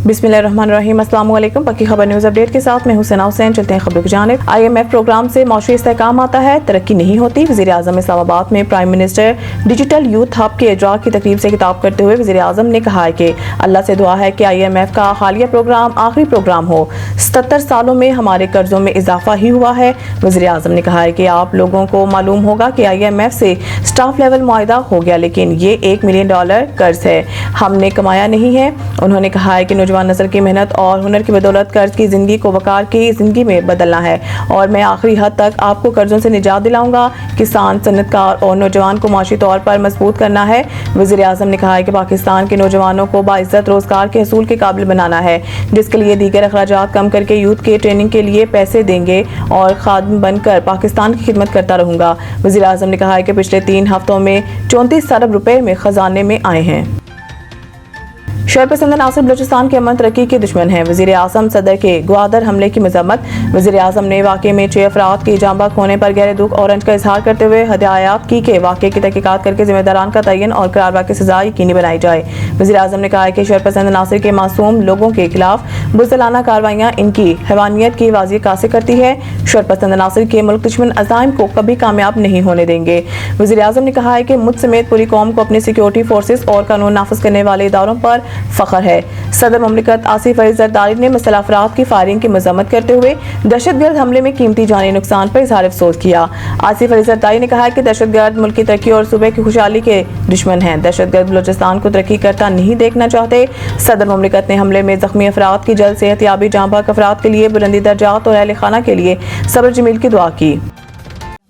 बिस्मिल्लाहिर्रहमानिर्रहीम। अस्सलाम वालेकुम। पक्की खबर न्यूज़ अपडेट के साथ मैं हुसैन हुसैन। चलते हैं खबरों की जानिब। IMF प्रोग्राम से मौशरी इस्तेहकाम आता है, तरक्की नहीं होती। वज़ीर आज़म इस्लामाबाद में prime minister digital youth hub के इजरा की तकरीब से खिताब करते हुए वज़ीर आज़म ने कहा है कि अल्लाह से दुआ है कि IMF का हालिया प्रोग्राम आखिरी प्रोग्राम हो। 77 सालों में हमारे कर्जों में इजाफा ही हुआ है। वज़ीर आज़म ने कहा है कि आप लोगों को मालूम होगा कि IMF से स्टाफ लेवल मुआहदा हो गया, लेकिन ये $1 मिलियन कर्ज है, हमने कमाया नहीं है। उन्होंने कहा है कि नौजवान नस्ल की मेहनत और हुनर की बदौलत कर्ज की ज़िंदगी को वकार की ज़िंदगी में बदलना है और मैं आखिरी हद तक आपको कर्जों से निजात दिलाऊंगा। किसान, सनतकार और नौजवान को माशी तौर पर मजबूत करना है। वज़ीर आज़म ने कहा है कि पाकिस्तान के नौजवानों को बाइज्जत रोज़गार के हसूल के काबिल बनाना है, जिसके लिए दीगर अखराजात कम करके यूथ के ट्रेनिंग के लिए पैसे देंगे और खादिम बनकर पाकिस्तान की खिदमत करता रहूँगा। वज़ीर आज़म ने कहा है कि पिछले 3 हफ्तों में 34 अरब रुपए में खजाने में आए हैं। शरपसंद नासिर बलूचिस्तान के अमन तरक्की के दुश्मन हैं। वज़ीर आज़म सदर के ग्वादर हमले की मजम्मत। वज़ीर आज़म ने वाक़े में 6 अफराद की जान बाख होने पर गहरे दुख और रंज का इजहार करते हुए हदायत की कि वाक़े की तहकीकात करके जिम्मेदारान का तयन और करारवा की सजा यकीनी बनाई जाए। वज़ीर आज़म ने कहा है कि शरपसंद नासिर के मासूम लोगों के खिलाफ बुज़दिलाना कार्रवाइयाँ इनकी हैवानियत की वाज़ी अक्कासी करती है। शरपसंद नासिर के मुल्क दुश्मन अज़ाइम को कभी कामयाब नहीं होने देंगे। वज़ीर आज़म ने कहा है कि मुझ समेत पूरी कौम को अपनी सिक्योरिटी फोर्सेस और कानून नाफिज करने वाले इदारों पर फख्र है। सदर ममलिकत आसिफ अली जरदारी ने मसला अफराद की फायरिंग की मजम्मत करते हुए दहशतगर्द हमले में कीमती जानी नुकसान पर इजहार अफसोस किया। आसिफ अली जरदारी ने कहा है कि दहशतगर्द मुल्क की तरक्की और सूबे की खुशहाली के दुश्मन हैं। दहशतगर्द बलूचिस्तान को तरक्की करता नहीं देखना चाहते। सदर ममलिकत ने हमले में जख्मी अफराद की जल्द सेहतयाबी, जाँ बाक अफराद के लिए बुलंदी दर्जात और अहले खाना के लिए सब्र जमील की दुआ की।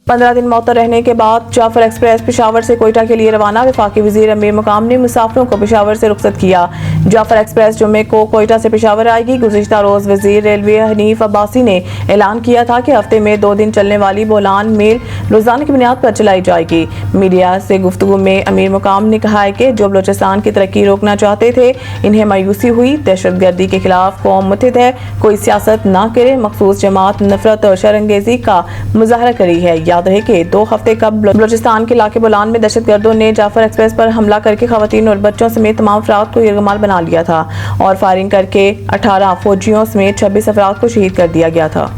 15 दिन मअतल रहने के बाद जाफर एक्सप्रेस पेशावर से कोयटा के लिए रवाना। वफाकी वजीर अमीर मुकाम ने मुसाफिरों को पेशावर से रुखसत किया। जाफर एक्सप्रेस जुम्मे को कोयटा से पेशावर आएगी। गुज़िश्ता रोज वजीर रेलवे हनीफ अब्बासी ने ऐलान किया था कि हफ्ते में 2 दिन चलने वाली बोलान मेल रोजाना की बुनियाद पर चलाई जाएगी। मीडिया से गुफ्तगू में अमीर मुकाम ने कहा है कि जो बलूचिस्तान की तरक्की रोकना चाहते थे, इन्हें मायूसी हुई। दहशतगर्दी के खिलाफ कौम मुत्तहिद है, कोई सियासत ना करे। मखसूस जमात नफरत और शरंगेजी का मुजाहरा करी है। याद रहे कि 2 हफ्ते कबल बलूचिस्तान के इलाके बोलान में दहशतगर्दों ने जाफर एक्सप्रेस पर हमला करके खवातीन और बच्चों समेत तमाम अफराद को यरगमाल बना लिया था और फायरिंग करके 18 फौजियों समेत 26 अफराद को शहीद कर दिया गया था।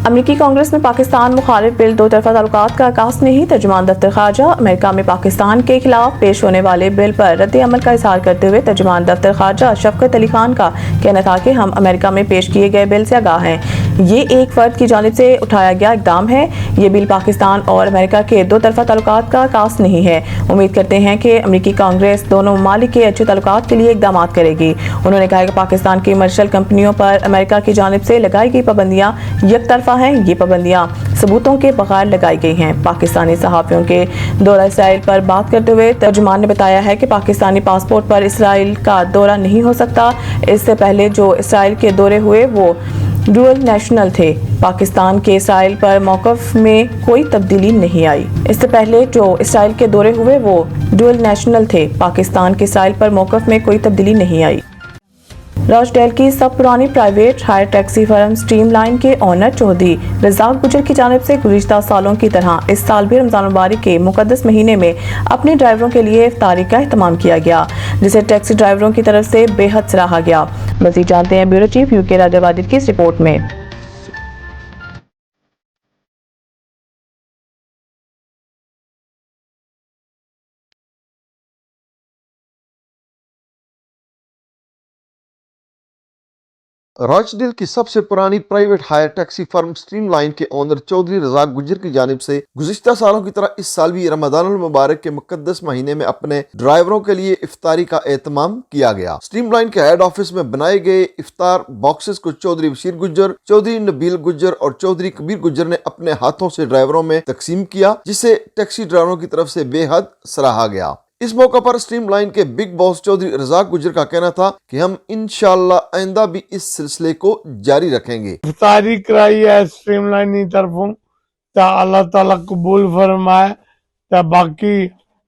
अमरीकी कांग्रेस में पाकिस्तान मुखालिफ बिल दो तरफा ताल्लुकात का आगाज नहीं। तर्जुमान दफ्तर खारजा अमेरिका में पाकिस्तान के खिलाफ पेश होने वाले बिल पर रद्द अमल का इजहार करते हुए तर्जुमान दफ्तर खारजा शफकत अली खान का कहना था कि हम अमेरिका में पेश किए गए बिल से आगाह हैं। ये एक फर्द की जानिब से उठाया गया इकदाम है। ये बिल पाकिस्तान और अमेरिका के दो तरफा ताल्लुकात का आगाज नहीं है। उम्मीद करते हैं कि अमरीकी कांग्रेस दोनों ममालिक के अच्छे ताल्लुकात के लिए इकदाम करेगी। उन्होंने कहा कि पाकिस्तान की कमर्शियल कंपनियों पर अमेरिका की जानिब से लगाई गई पाबंदियां यकतरफा हैं। ये पाबंदियां सबूतों के बगैर लगाई गई हैं। पाकिस्तानी सहाफ़ियों के दौरा इसराइल पर बात करते हुए तर्जुमान ने बताया है कि पाकिस्तानी पासपोर्ट पर इसराइल का दौरा नहीं हो सकता। इससे पहले जो इसराइल के दौरे हुए वो डुअल नेशनल थे। पाकिस्तान के इसराइल पर मौक़िफ़ में कोई तब्दीली नहीं आई। इससे पहले जो इसराइल के दौरे हुए वो डुअल नेशनल थे। पाकिस्तान के इसराइल पर मौक़िफ़ में कोई तब्दीली नहीं आई। रॉचडेल की सब पुरानी private hire taxi firm streamline के ऑनर चौधरी रज़ाक गुजर की जानिब से गुज़िश्ता सालों की तरह इस साल भी रमज़ान मुबारक के मुक़द्दस महीने में अपने ड्राइवरों के लिए इफ्तारी का एहतमाम किया गया, जिसे टैक्सी ड्राइवरों की तरफ से बेहद सराहा गया। मज़ीद जानते हैं bureau chief UK Raja Wajid की इस रिपोर्ट में। रॉचडेल की सबसे पुरानी private hire taxi firm streamline के ओनर चौधरी रज़ाक गुजर की जानिब से गुज़िश्ता सालों की तरह इस साल भी रमज़ानुल मुबारक के मुक़द्दस महीने में अपने ड्राइवरों के लिए इफ्तारी का एहतमाम किया गया। स्ट्रीमलाइन के हेड ऑफिस में बनाए गए इफ्तार बॉक्सेस को चौधरी बशीर गुजर, चौधरी नबील गुजर और चौधरी कबीर गुजर ने अपने हाथों से ड्राइवरों में तकसीम किया, जिसे टैक्सी ड्राइवरों की तरफ से बेहद सराहा गया। इस मौका पर स्ट्रीमलाइन के बिग बॉस चौधरी रज़ाक गुजर का कहना था कि हम इंशाअल्लाह आइंदा भी इस सिलसिले को जारी रखेंगे। इफ्तारी कराई है स्ट्रीमलाइन की तरफों, ता अल्लाह ताला कबूल फरमाए। ता बाकी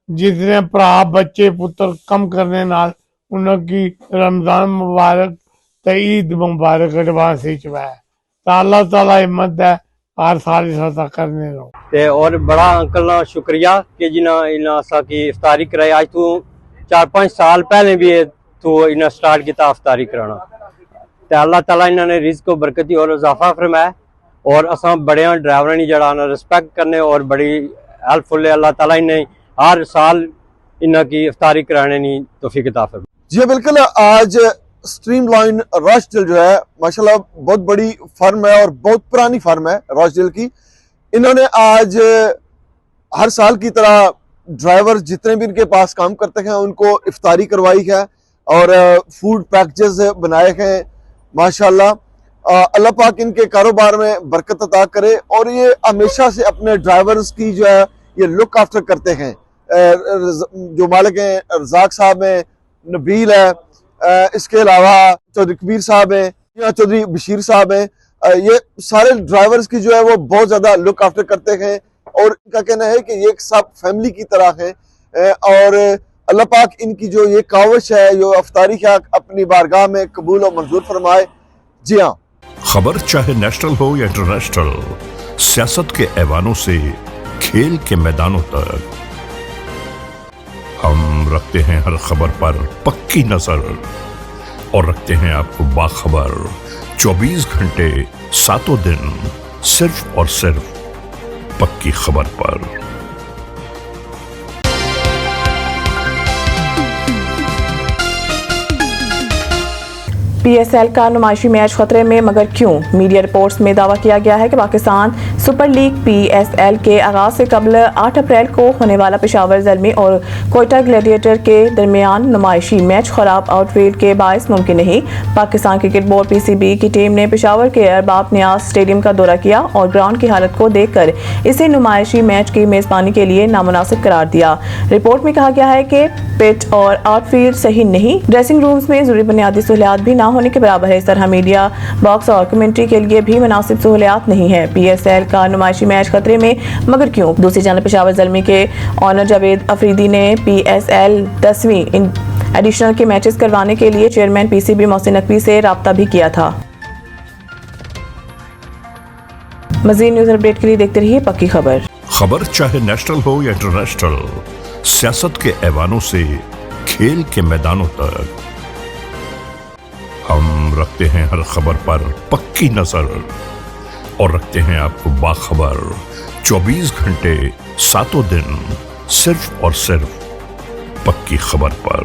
जितने भरा बच्चे पुत्र कम करने नाल उनकी रमजान मुबारक ते ईद मुबारक एडवांस ही चुकाया। ता अल्लाह ताला हिम्मत है हर साल इस करने दो। ते और बड़ा अंकल ना शुक्रिया कि जिन्हें इन्हें असा की इफ्तारी कराई। आज तो 4-5 साल पहले भी تو انہیں سٹارٹ کیتا افطاری کرانا تے اللہ تعالیٰ انہوں نے رزق و برکتی اور اضافہ فرمایا اور اساں بڑے ڈرائیور نہیں جڑا رسپیکٹ کرنے اور بڑی ہیلپ فل ہے اللہ تعالیٰ انہیں ہر سال انہوں کی افطاری کرانے نہیں توفیق عطا فرمائے. جی بالکل. آج سٹریم لائن راشڈیل جو ہے ماشاءاللہ بہت بڑی فرم ہے اور بہت پرانی فرم ہے راشڈیل کی. انہوں نے آج ہر سال کی طرح ڈرائیور جتنے بھی ان کے پاس کام کرتے ہیں ان کو افطاری کروائی ہے اور فوڈ پیکجز بنائے ہیں. ماشاءاللہ اللہ پاک ان کے کاروبار میں برکت عطا کرے اور یہ ہمیشہ سے اپنے ڈرائیورز کی جو ہے یہ لک آفٹر کرتے ہیں. جو مالک ہیں رزاق صاحب ہیں, نبیل ہے, اس کے علاوہ چودھری کبیر صاحب ہیں یا چودھری بشیر صاحب ہیں, یہ سارے ڈرائیورز کی جو ہے وہ بہت زیادہ لک آفٹر کرتے ہیں اور ان کا کہنا ہے کہ یہ ایک سب فیملی کی طرح ہے اور اللہ پاک ان کی جو یہ کاوش ہے جو افطاری ہے اپنی بارگاہ میں قبول و منظور فرمائے. جی ہاں, خبر چاہے نیشنل ہو یا انٹرنیشنل, سیاست کے ایوانوں سے کھیل کے میدانوں تک, ہم رکھتے ہیں ہر خبر پر پکی نظر اور رکھتے ہیں آپ کو باخبر 24 گھنٹے 7 دن صرف اور صرف پکی خبر پر. پی ایس ایل کا نمائشی میچ خطرے میں مگر کیوں؟ میڈیا رپورٹس میں دعویٰ کیا گیا ہے کہ Pakistan super league P S L کے آغاز سے قبل 8 اپریل کو ہونے والا پشاور زلمی اور کوئٹہ گلیڈیٹر کے درمیان نمائشی میچ خراب آؤٹ فیلڈ کے باعث ممکن نہیں. پاکستان کرکٹ بورڈ پی سی بی کی ٹیم نے پشاور کے ارباب نیاز اسٹیڈیم کا دورہ کیا اور گراؤنڈ کی حالت کو دیکھ کر اسے نمائشی میچ کی میزبانی کے لیے نامناسب قرار دیا. رپورٹ میں کہا گیا ہے کہ پٹ اور آؤٹ فیلڈ صحیح نہیں, ڈریسنگ رومز میں ضروری بنیادی سہولیات بھی نہ ہونے کے برابر ہے. اس طرح میڈیا باکس اور کمنٹری کے لیے بھی مناسب سہولیات نہیں ہے. پی ایس ایل کا نمائشی میچ خطرے میں مگر کیوں؟ دوسری جانب پشاور زلمی کے آنر جاوید افریدی نے پی ایس ایل 10ویں ایڈیشنل کے میچز کروانے کے لیے chairman P C B Mohsin Naqvi سے رابطہ بھی کیا تھا. مزید نیوز اپڈیٹ کے لیے دیکھتے رہیے پکی خبر. خبر چاہے نیشنل ہو یا انٹرنیشنل, سیاست کے ایوانوں سے کھیل کے میدانوں تک, ہم رکھتے ہیں ہر خبر پر پکی نظر اور رکھتے ہیں آپ کو باخبر 24 گھنٹے 7 دن صرف اور صرف پکی خبر پر.